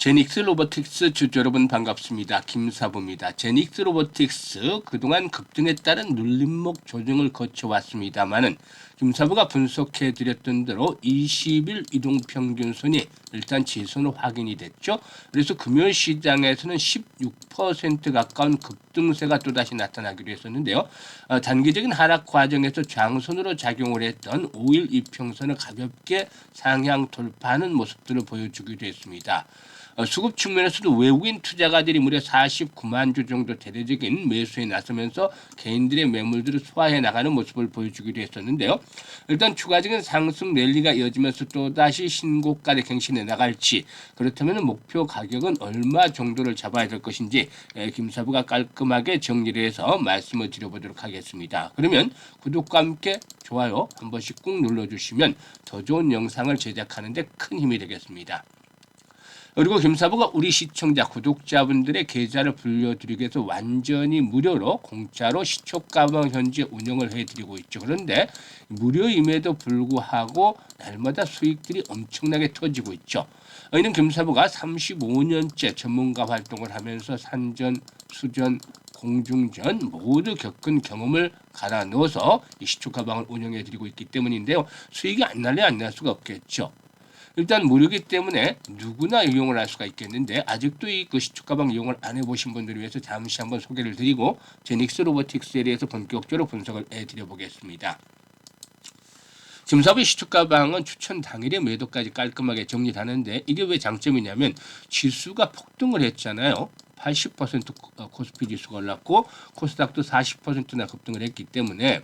제닉스 로보틱스 주주 여러분 반갑습니다. 김사부입니다. 제닉스 로보틱스 그동안 급등에 따른 눌림목 조정을 거쳐왔습니다만은 김사부가 분석해드렸던 대로 20일 이동평균선이 일단 지선으로 확인이 됐죠. 그래서 금요일 시장에서는 16% 가까운 급등세가 또다시 나타나기로 했었는데요. 단기적인 하락 과정에서 장선으로 작용을 했던 5일 이평선을 가볍게 상향 돌파하는 모습들을 보여주기도 했습니다. 수급 측면에서도 외국인 투자가들이 무려 49만 주 정도 대대적인 매수에 나서면서 개인들의 매물들을 소화해 나가는 모습을 보여주기도 했었는데요. 일단 추가적인 상승 랠리가 이어지면서 또다시 신고가를 갱신해 나갈지, 그렇다면 목표 가격은 얼마 정도를 잡아야 될 것인지 김사부가 깔끔하게 정리를 해서 말씀을 드려보도록 하겠습니다. 그러면 구독과 함께 좋아요 한 번씩 꾹 눌러주시면 더 좋은 영상을 제작하는 데 큰 힘이 되겠습니다. 그리고 김사부가 우리 시청자 구독자분들의 계좌를 불려드리기 위해서 완전히 무료로 공짜로 시초가방 현재 운영을 해드리고 있죠. 그런데 무료임에도 불구하고 날마다 수익들이 엄청나게 터지고 있죠. 이는 김사부가 35년째 전문가 활동을 하면서 산전, 수전, 공중전 모두 겪은 경험을 갈아 넣어서 이 시초가방을 운영해드리고 있기 때문인데요. 수익이 안 날래 안 날 수가 없겠죠. 일단 무료이기 때문에 누구나 이용을 할 수가 있겠는데, 아직도 이 시초가방 이용을 안 해보신 분들을 위해서 잠시 한번 소개를 드리고 제닉스 로보틱스에 대해서 본격적으로 분석을 해드려 보겠습니다. 김사부의 시초가방은 추천 당일에 매도까지 깔끔하게 정리하는데, 이게 왜 장점이냐면 지수가 폭등을 했잖아요. 80% 코스피 지수가 올랐고 코스닥도 40%나 급등을 했기 때문에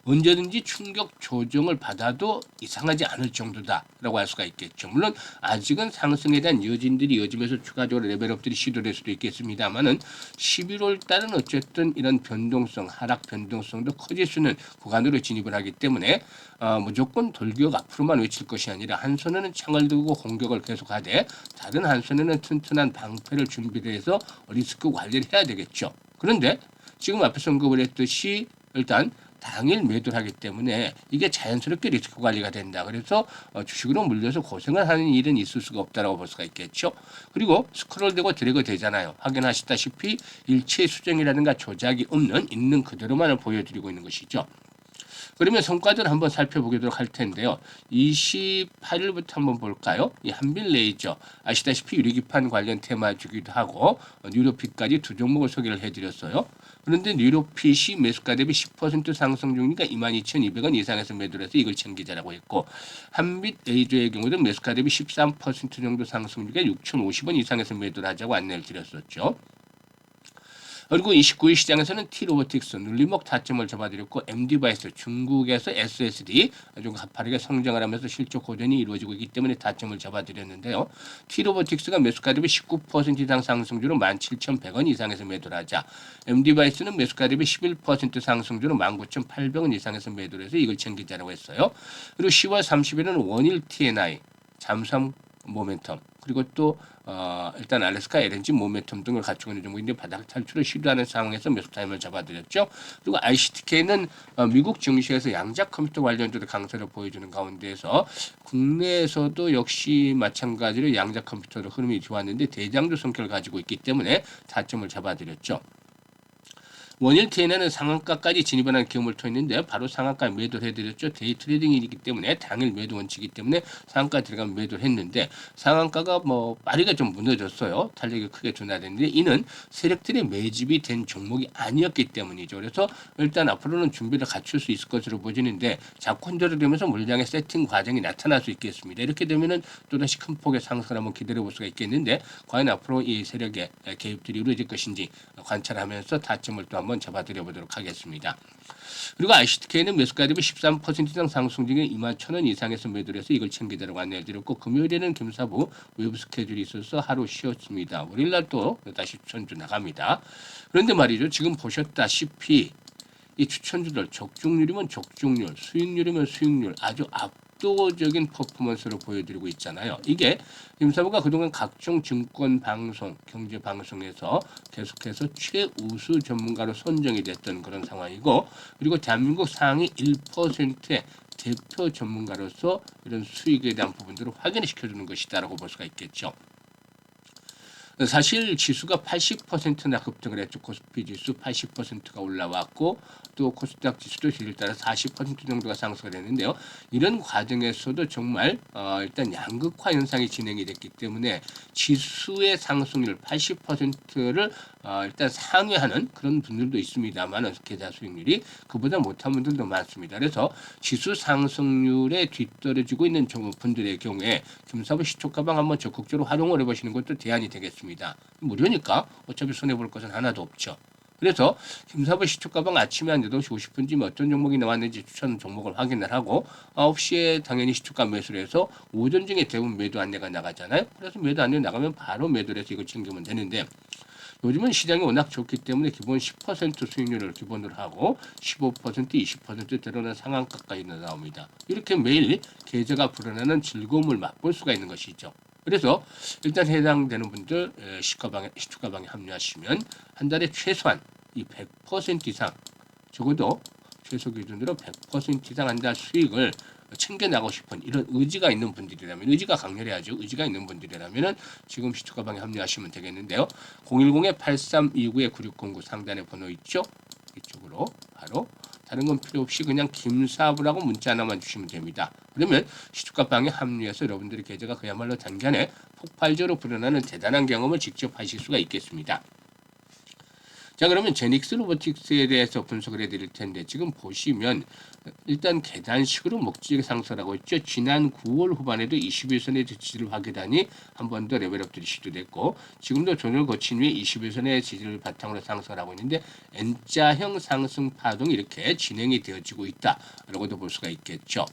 언제든지 충격 조정을 받아도 이상하지 않을 정도다라고 할 수가 있겠죠. 물론 아직은 상승에 대한 여진들이 이어지면서 추가적으로 레벨업들이 시도될 수도 있겠습니다만은 11월 달은 어쨌든 이런 변동성, 하락 변동성도 커질 수 있는 구간으로 진입을 하기 때문에 무조건 돌격 앞으로만 외칠 것이 아니라 한 손에는 창을 들고 공격을 계속하되 다른 한 손에는 튼튼한 방패를 준비를 해서 리스크 관리를 해야 되겠죠. 그런데 지금 앞에서 언급을 했듯이 일단 당일 매도를 하기 때문에 이게 자연스럽게 리스크 관리가 된다. 그래서 주식으로 물려서 고생을 하는 일은 있을 수가 없다라고 볼 수가 있겠죠. 그리고 스크롤되고 드래그 되잖아요. 확인하시다시피 일체 수정이라든가 조작이 없는 있는 그대로만을 보여드리고 있는 것이죠. 그러면 성과들을 한번 살펴보도록 할 텐데요. 28일부터 한번 볼까요? 이 한빌 레이저 아시다시피 유리기판 관련 테마주기도 하고 뉴로핏까지 두 종목을 소개를 해드렸어요. 그런데 뉴로핏이 매수가 대비 10% 상승 중이니까 22,200원 이상에서 매도를 해서 이걸 챙기자라고 했고, 한빛 레이저의 경우도 매수가 대비 13% 정도 상승 중이니까 6,050원 이상에서 매도를 하자고 안내를 드렸었죠. 그리고 29일 시장에서는 T로보틱스 눌림목 타점을 잡아드렸고, M디바이스 중국에서 SSD 아주 가파르게 성장을 하면서 실적 고전이 이루어지고 있기 때문에 타점을 잡아드렸는데요. T로보틱스가 매수가 대비 19% 이상 상승주로 17,100원 이상에서 매도를 하자, M디바이스는 매수가 대비 11% 상승주로 19,800원 이상에서 매도를 해서 이걸 챙기자라고 했어요. 그리고 10월 30일은 원일 TNI 잠수함 모멘텀, 그리고 또 일단 알래스카 LNG 모멘텀 등을 갖추고 있는 종목인데 바닥 탈출을 시도하는 상황에서 매수 타임을 잡아드렸죠. 그리고 ICTK는 미국 증시에서 양자 컴퓨터 관련주로 강세를 보여주는 가운데에서 국내에서도 역시 마찬가지로 양자 컴퓨터로 흐름이 좋았는데 대장주 성격을 가지고 있기 때문에 타점을 잡아드렸죠. 원일 TN에는 상한가까지 진입하는 경험을 토했는데 바로 상한가 매도를 해드렸죠. 데이 트레이딩이기 때문에 당일 매도 원칙이기 때문에 상한가 들어가면 매도를 했는데 상한가가 빠르게 좀 무너졌어요. 탄력이 크게 둔화됐는데 이는 세력들의 매집이 된 종목이 아니었기 때문이죠. 그래서 일단 앞으로는 준비를 갖출 수 있을 것으로 보이는데 자꾸 흔들어되면서 물량의 세팅 과정이 나타날 수 있겠습니다. 이렇게 되면은 또다시 큰 폭의 상승을 한번 기다려볼 수가 있겠는데 과연 앞으로 이 세력의 개입들이 이루어질 것인지 관찰하면서 타점을 또 한번 잡아드려 보도록 하겠습니다. 그리고 ICTK는 매수가 대비 13% 이상 상승 중에 21,000원 이상에서 매도를 해서 이걸 챙기도록 안내를 드렸고, 금요일에는 김사부 외부 스케줄이 있어서 하루 쉬었습니다. 월요일날 또 다시 추천주 나갑니다. 그런데 말이죠. 지금 보셨다시피 이 추천주들 적중률이면 적중률, 수익률이면 수익률 아주 압도적인 퍼포먼스를 보여드리고 있잖아요. 이게 김사부가 그동안 각종 증권 방송, 경제 방송에서 계속해서 최우수 전문가로 선정이 됐던 그런 상황이고, 그리고 대한민국 상위 1%의 대표 전문가로서 이런 수익에 대한 부분들을 확인시켜주는 것이다라고 볼 수가 있겠죠. 사실 지수가 80%나 급등을 했죠. 코스피 지수 80%가 올라왔고 또 코스닥 지수도 뒤를 따라 40% 정도가 상승을 했는데요. 이런 과정에서도 정말 일단 양극화 현상이 진행이 됐기 때문에 지수의 상승률 80%를 일단 상회하는 그런 분들도 있습니다만 계좌 수익률이 그보다 못한 분들도 많습니다. 그래서 지수 상승률에 뒤떨어지고 있는 분들의 경우에 금사부 시초가방 한번 적극적으로 활용을 해보시는 것도 대안이 되겠습니다. 무료니까 어차피 손해볼 것은 하나도 없죠. 그래서 김사부 시초가방 아침에 한 8시 50분쯤에 어떤 종목이 나왔는지 추천 종목을 확인을 하고 9시에 당연히 시초가 매수를 해서 오전 중에 대부분 매도 안내가 나가잖아요. 그래서 매도 안내 나가면 바로 매도를 해서 이걸 챙기면 되는데 요즘은 시장이 워낙 좋기 때문에 기본 10% 수익률을 기본으로 하고 15%, 20% 때로는 상한가까지 나옵니다. 이렇게 매일 계좌가 불어나는 즐거움을 맛볼 수가 있는 것이죠. 그래서 일단 해당되는 분들 시초가방에 합류하시면 한 달에 최소한 이 100% 이상 적어도 최소 기준으로 100% 이상 한 달 수익을 챙겨나가고 싶은 이런 의지가 있는 분들이라면 의지가 강렬해야죠. 의지가 있는 분들이라면 지금 시초가방에 합류하시면 되겠는데요. 010-8329-9609 상단에 번호 있죠. 이쪽으로 바로 다른 건 필요 없이 그냥 김사부라고 문자 하나만 주시면 됩니다. 그러면 시초가방에 합류해서 여러분들의 계좌가 그야말로 단간에 폭발적으로 불어나는 대단한 경험을 직접 하실 수가 있겠습니다. 자, 그러면 제닉스 로보틱스에 대해서 분석을 해드릴 텐데 지금 보시면 일단 계단식으로 목적의 상승하고 있죠. 지난 9월 후반에도 21선의 지지를 확인하니 한 번 더 레벨업들이 시도됐고 지금도 조정을 거친 후에 21선의 지지를 바탕으로 상승을 하고 있는데 N자형 상승 파동이 이렇게 진행이 되어지고 있다라고도 볼 수가 있겠죠.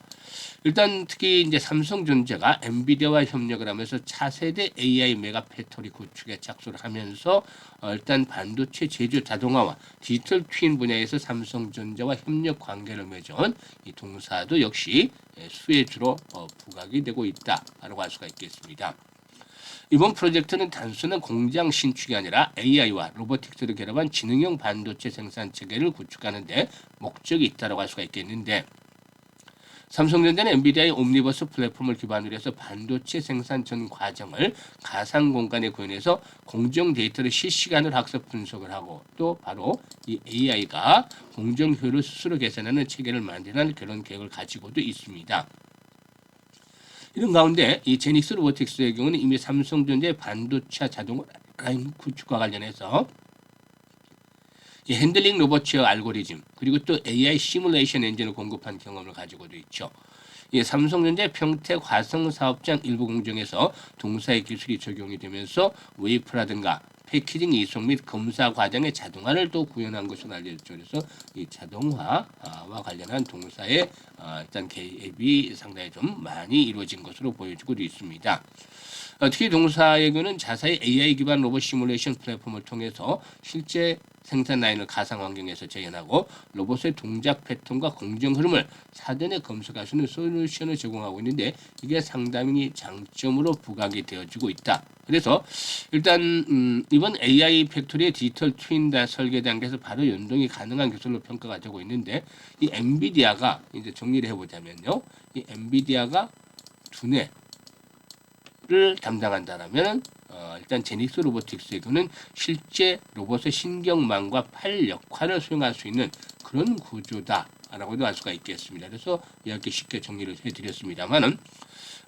일단 특히 이제 삼성전자가 엔비디아와 협력을 하면서 차세대 AI 메가 팩토리 구축에 착수를 하면서 일단 반도체 제조 자동화와 디지털 트윈 분야에서 삼성전자와 협력 관계를 맺은 이 동사도 역시 수혜주로 부각이 되고 있다라고 할 수가 있겠습니다. 이번 프로젝트는 단순한 공장 신축이 아니라 AI와 로보틱스를 결합한 지능형 반도체 생산 체계를 구축하는 데 목적이 있다고 할 수가 있겠는데 삼성전자는 엔비디아의 옴니버스 플랫폼을 기반으로 해서 반도체 생산 전 과정을 가상 공간에 구현해서 공정 데이터를 실시간으로 학습 분석을 하고 또 바로 이 AI가 공정 효율을 스스로 계산하는 체계를 만드는 그런 계획을 가지고도 있습니다. 이런 가운데 이 제닉스 로보틱스의 경우는 이미 삼성전자의 반도체 자동 라인 구축과 관련해서 이 핸들링 로봇웨어 알고리즘 그리고 또 AI 시뮬레이션 엔진을 공급한 경험을 가지고도 있죠. 이 삼성전자 평택 화성 사업장 일부 공정에서 동사의 기술이 적용이 되면서 웨이프라든가 패키징 이송 및 검사 과정의 자동화를 또 구현한 것으로 알려졌죠. 그래서 이 자동화와 관련한 동사의 일단 개입이 상당히 좀 많이 이루어진 것으로 보여지고 있습니다. 특히 동사의 경우는 자사의 AI 기반 로봇 시뮬레이션 플랫폼을 통해서 실제 생산 라인을 가상 환경에서 재현하고 로봇의 동작 패턴과 공정 흐름을 사전에 검색할 수 있는 솔루션을 제공하고 있는데 이게 상당히 장점으로 부각이 되어지고 있다. 그래서 일단 이번 AI 팩토리의 디지털 트윈 설계 단계에서 바로 연동이 가능한 기술로 평가가 되고 있는데 이 엔비디아가 이제 정리를 해보자면요, 이 엔비디아가 두뇌 를 담당한다라면 일단 제닉스 로보틱스의 경우는 실제 로봇의 신경망과 팔 역할을 수행할 수 있는 그런 구조다라고도 할 수가 있겠습니다. 그래서 이렇게 쉽게 정리를 해드렸습니다만은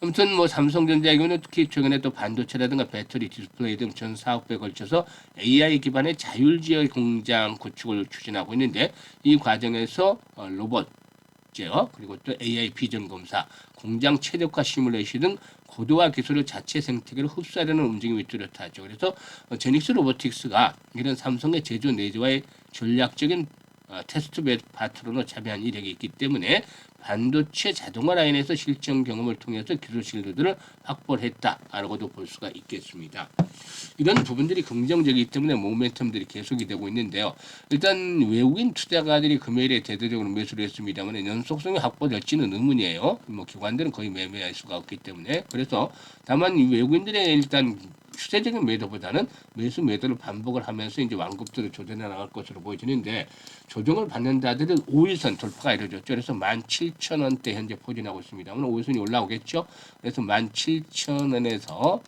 아무튼 뭐 삼성전자의 경우는 특히 최근에 또 반도체라든가 배터리, 디스플레이 등 전 사업에 걸쳐서 AI 기반의 자율지역 공장 구축을 추진하고 있는데 이 과정에서 로봇 제어 그리고 또 AI 비전 검사, 공장 최적화 시뮬레이션 등 고도화 기술을 자체 생태계로 흡수하려는 움직임이 뚜렷하죠. 그래서 제닉스 로보틱스가 이런 삼성의 제조 내재와의 전략적인 테스트 파트너로 참여한 이력이 있기 때문에 반도체 자동화 라인에서 실전 경험을 통해서 기술 실드들을 확보를 했다라고도 볼 수가 있겠습니다. 이런 부분들이 긍정적이기 때문에 모멘텀들이 계속이 되고 있는데요. 일단 외국인 투자가들이 금요일에 대대적으로 매수를 했습니다만 연속성이 확보될지는 의문이에요. 뭐 기관들은 거의 매매할 수가 없기 때문에 그래서 다만 외국인들의 일단 추세적인 매도보다는 매도를 반복을 하면서 이제 완급들을 조정해 나갈 것으로 보여지는데 조정을 받는 자들은 5일선 돌파가 이루어졌죠. 그래서 17,000원대 현재 포진하고 있습니다만 5일선이 올라오겠죠. 그래서 17,000원에서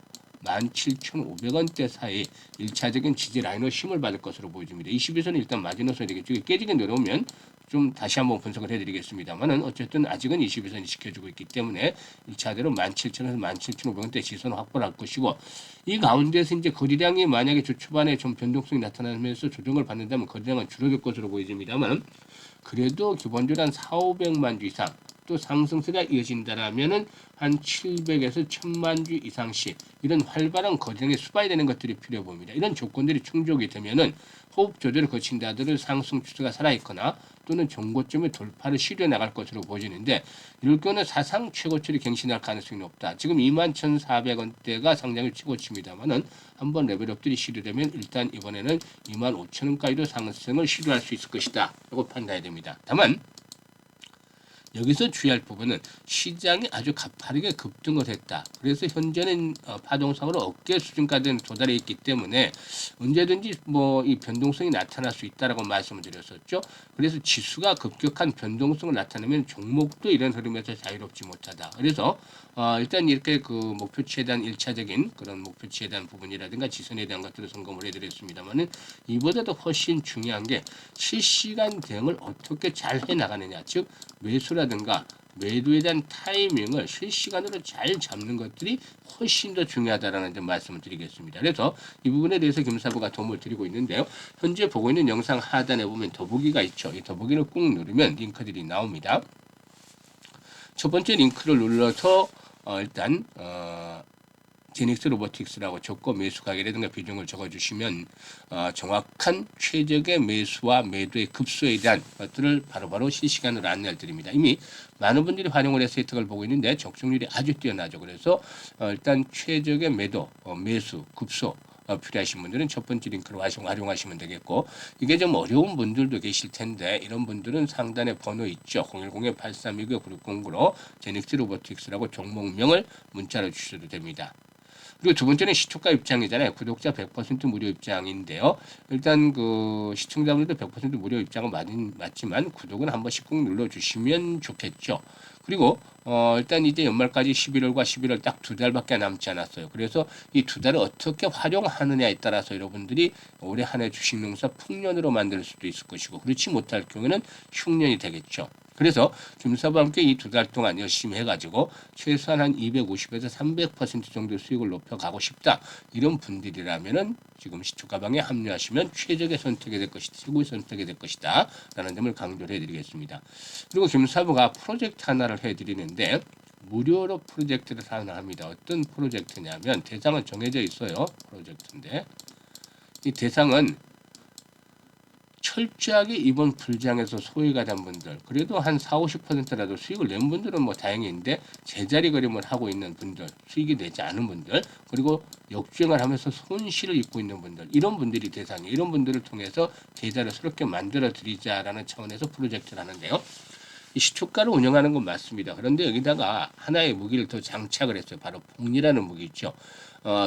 17,500원대 사이 1차적인 지지 라인으로 힘을 받을 것으로 보여집니다. 22선은 일단 마지노선이 되겠죠. 깨지게 내려오면 좀 다시 한번 분석을 해드리겠습니다만은 어쨌든 아직은 22선이 지켜주고 있기 때문에 1차대로 17,000에서 17,500원대 지선을 확보할 것이고, 이 가운데서 이제 거래량이 만약에 주 초반에 좀 변동성이 나타나면서 조정을 받는다면 거래량은 줄어들 것으로 보여집니다만, 그래도 기본적으로 한 4,500만 주 이상 또 상승세가 이어진다라면은 한 700에서 1,000만 주 이상씩 이런 활발한 거래량이 수반이 되는 것들이 필요해 보입니다. 이런 조건들이 충족이 되면은 호흡 조절을 거친다 하더라도 상승 추세가 살아있거나 또는 정고점의 돌파를 시도해 나갈 것으로 보여지는데, 이럴 경우는 사상 최고치를 갱신할 가능성이 높다. 지금 21,400원대가 상당히 최고치입니다만은 한번 레벨업들이 시도되면 일단 이번에는 25,000원까지도 상승을 시도할 수 있을 것이다 라고 판단해야 됩니다. 다만 여기서 주의할 부분은 시장이 아주 가파르게 급등을 했다. 그래서 현재는 파동상으로 어깨 수준까지는 도달해 있기 때문에 언제든지 뭐 이 변동성이 나타날 수 있다라고 말씀을 드렸었죠. 그래서 지수가 급격한 변동성을 나타내면 종목도 이런 흐름에서 자유롭지 못하다. 그래서 일단 이렇게 그 목표치에 대한 1차적인 그런 목표치에 대한 부분이라든가 지선에 대한 것들을 점검을 해드렸습니다만은, 이보다도 훨씬 중요한 게 실시간 대응을 어떻게 잘 해나가느냐, 즉 매수라든가 매도에 대한 타이밍을 실시간으로 잘 잡는 것들이 훨씬 더 중요하다라는 점 말씀을 드리겠습니다. 그래서 이 부분에 대해서 김사부가 도움을 드리고 있는데요. 현재 보고 있는 영상 하단에 보면 더보기가 있죠. 이 더보기를 꾹 누르면 링크들이 나옵니다. 첫 번째 링크를 눌러서 일단 제닉스 로보틱스라고 적고 매수 가격이라든가 비중을 적어주시면 정확한 최적의 매수와 매도의 급소에 대한 것들을 바로바로 실시간으로 안내를 드립니다. 이미 많은 분들이 활용을 해서 혜택을 보고 있는데 적중률이 아주 뛰어나죠. 그래서 일단 최적의 매도, 매수, 급소 필요하신 분들은 첫 번째 링크를 활용하시면 되겠고, 이게 좀 어려운 분들도 계실 텐데 이런 분들은 상단에 번호 있죠. 010-8329-9609로 제닉스 로보틱스라고 종목명을 문자로 주셔도 됩니다. 그리고 두 번째는 시초가 입장이잖아요. 구독자 100% 무료 입장인데요. 일단 그 시청자분들도 100% 무료 입장은 맞지만 구독은 한 번씩 꼭 눌러주시면 좋겠죠. 그리고 일단 이제 연말까지 11월과 11월 딱 2달밖에 남지 않았어요. 그래서 이 2달을 어떻게 활용하느냐에 따라서 여러분들이 올해 한 해 주식농사 풍년으로 만들 수도 있을 것이고, 그렇지 못할 경우에는 흉년이 되겠죠. 그래서 김사부와 함께 이 2달 동안 열심히 해가지고 최소한 한 250에서 300% 정도 수익을 높여가고 싶다, 이런 분들이라면은 지금 시초가방에 합류하시면 최적의 선택이 될 것이다, 최고의 선택이 될 것이다 라는 점을 강조를 해드리겠습니다. 그리고 김사부가 프로젝트 하나를 해드리는데, 무료로 프로젝트를 하나 합니다. 어떤 프로젝트냐면 대상은 정해져 있어요. 프로젝트인데 이 대상은 철저하게 이번 불장에서 소외가 된 분들, 그래도 한 40-50%라도 수익을 낸 분들은 뭐 다행인데 제자리 걸음을 하고 있는 분들, 수익이 되지 않은 분들, 그리고 역주행을 하면서 손실을 입고 있는 분들, 이런 분들이 대상이에요. 이런 분들을 통해서 계좌를 새롭게 만들어 드리자라는 차원에서 프로젝트를 하는데요. 이 시초가를 운영하는 건 맞습니다. 그런데 여기다가 하나의 무기를 더 장착을 했어요. 바로 복리라는 무기 있죠.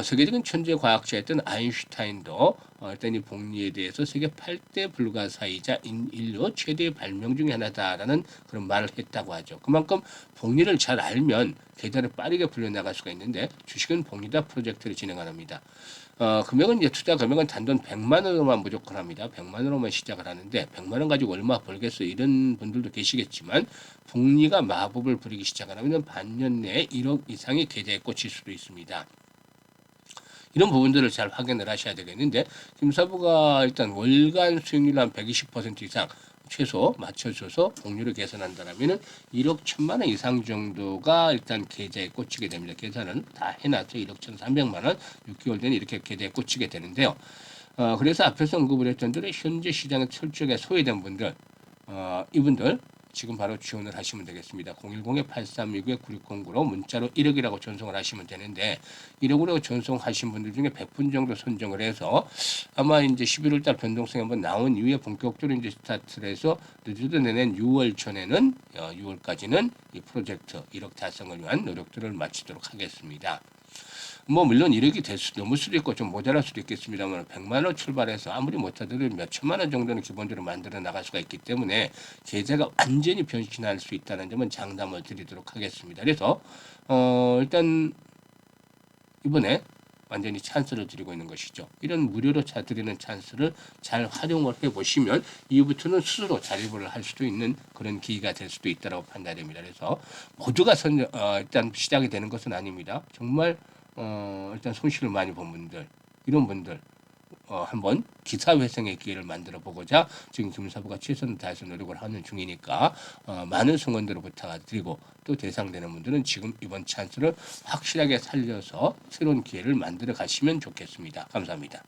세계적인 천재 과학자였던 아인슈타인도 일단 이 복리에 대해서 세계 8대 불가사의자 인류 최대의 발명 중에 하나다라는 그런 말을 했다고 하죠. 그만큼 복리를 잘 알면 계좌를 빠르게 불려나갈 수가 있는데, 주식은 복리다 프로젝트를 진행합니다. 금액은 이제 투자 금액은 단돈 100만 원으로만 무조건 합니다. 100만 원으로만 시작을 하는데 100만 원 가지고 얼마 벌겠어 이런 분들도 계시겠지만, 복리가 마법을 부리기 시작하면 반년 내에 1억 이상의 계좌에 꽂힐 수도 있습니다. 이런 부분들을 잘 확인을 하셔야 되겠는데, 김사부가 일단 월간 수익률 한 120% 이상 최소 맞춰줘서 복리를 개선한다라면은 1억 1천만 원 이상 정도가 일단 계좌에 꽂히게 됩니다. 계산은 다 해놨죠. 1억 1,300만 원 6개월 전에 이렇게 계좌에 꽂히게 되는데요. 그래서 앞에서 언급을 했던 대로 현재 시장에 철저하게 소외된 분들, 이분들 지금 바로 지원을 하시면 되겠습니다. 010-8329-9609로 문자로 1억이라고 전송을 하시면 되는데, 1억으로 전송하신 분들 중에 100분 정도 선정을 해서 아마 이제 11월 달 변동성이 한번 나온 이후에 본격적으로 이제 스타트를 해서 늦어도 내년 6월 전에는 6월까지는 이 프로젝트 1억 달성을 위한 노력들을 마치도록 하겠습니다. 뭐 물론 1억이 넘을 수도 있고 좀 모자랄 수도 있겠습니다만 100만 원 출발해서 아무리 못하더라도 몇 천만 원 정도는 기본적으로 만들어 나갈 수가 있기 때문에 계좌가 완전히 변신할 수 있다는 점은 장담을 드리도록 하겠습니다. 그래서 일단 이번에 완전히 찬스를 드리고 있는 것이죠. 이런 무료로 드리는 찬스를 잘 활용을 해보시면 이후부터는 스스로 자립을 할 수도 있는 그런 기회가 될 수도 있다고 판단됩니다. 그래서 모두가 일단 시작이 되는 것은 아닙니다. 정말 일단 손실을 많이 본 분들, 이런 분들 한번 기사회생의 기회를 만들어 보고자 지금 금사부가 최선을 다해서 노력을 하는 중이니까 많은 성원들을 부탁드리고 또 대상되는 분들은 지금 이번 찬스를 확실하게 살려서 새로운 기회를 만들어 가시면 좋겠습니다. 감사합니다.